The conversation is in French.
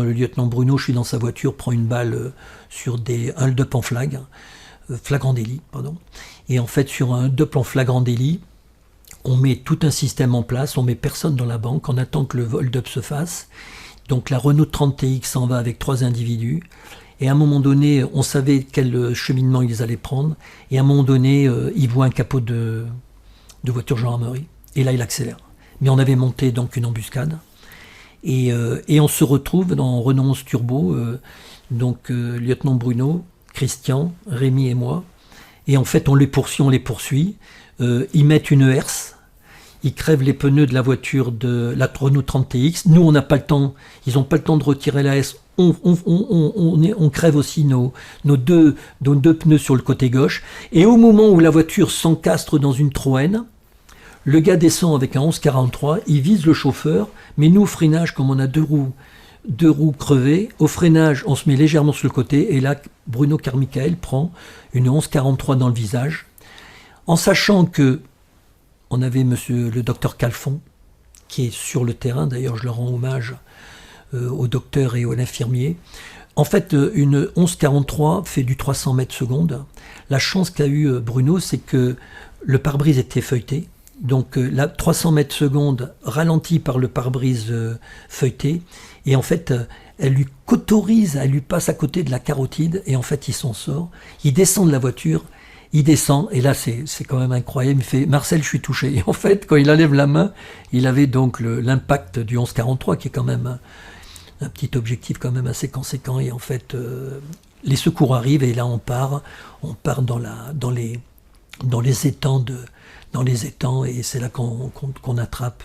Le lieutenant Bruno, je suis dans sa voiture, prend une balle sur un hold-up en flagrant délit, pardon. Et en fait, sur un hold-up en flagrant délit, on met tout un système en place, on met personne dans la banque, on attend que le hold-up se fasse. Donc la Renault 30 TX s'en va avec 3 individus. Et à un moment donné, on savait quel cheminement ils allaient prendre. Et à un moment donné, ils voient un capot de voiture gendarmerie. Et là, il accélère. Mais on avait monté donc une embuscade. Et on se retrouve dans Renault 11 Turbo, lieutenant Bruno, Christian, Rémi et moi. Et en fait, on les poursuit. Ils mettent une herse. Ils crèvent les pneus de la voiture de la Renault 30 TX. Nous, on n'a pas le temps. Ils n'ont pas le temps de retirer la herse. On crève aussi nos deux pneus sur le côté gauche. Et au moment où la voiture s'encastre dans une Troène, le gars descend avec un 1143, il vise le chauffeur, mais nous, au freinage, comme on a deux roues crevées, au freinage, on se met légèrement sur le côté, et là, Bruno Carmichael prend une 1143 dans le visage, en sachant que on avait le docteur Calfon, qui est sur le terrain, d'ailleurs je le rends hommage au docteur et à l'infirmier. En fait, une 1143 fait du 300 mètres secondes. La chance qu'a eu Bruno, c'est que le pare-brise était feuilleté. Donc la 300 mètres secondes ralentie par le pare-brise feuilleté, et en fait elle lui cautorise, elle lui passe à côté de la carotide, et en fait il s'en sort, il descend de la voiture, il descend, et là c'est quand même incroyable, il fait « Marcel, je suis touché ». Et en fait, quand il enlève la main, il avait donc l'impact du 1143, qui est quand même un petit objectif quand même assez conséquent, et en fait les secours arrivent, et là on part dans les étangs, et c'est là qu'on attrape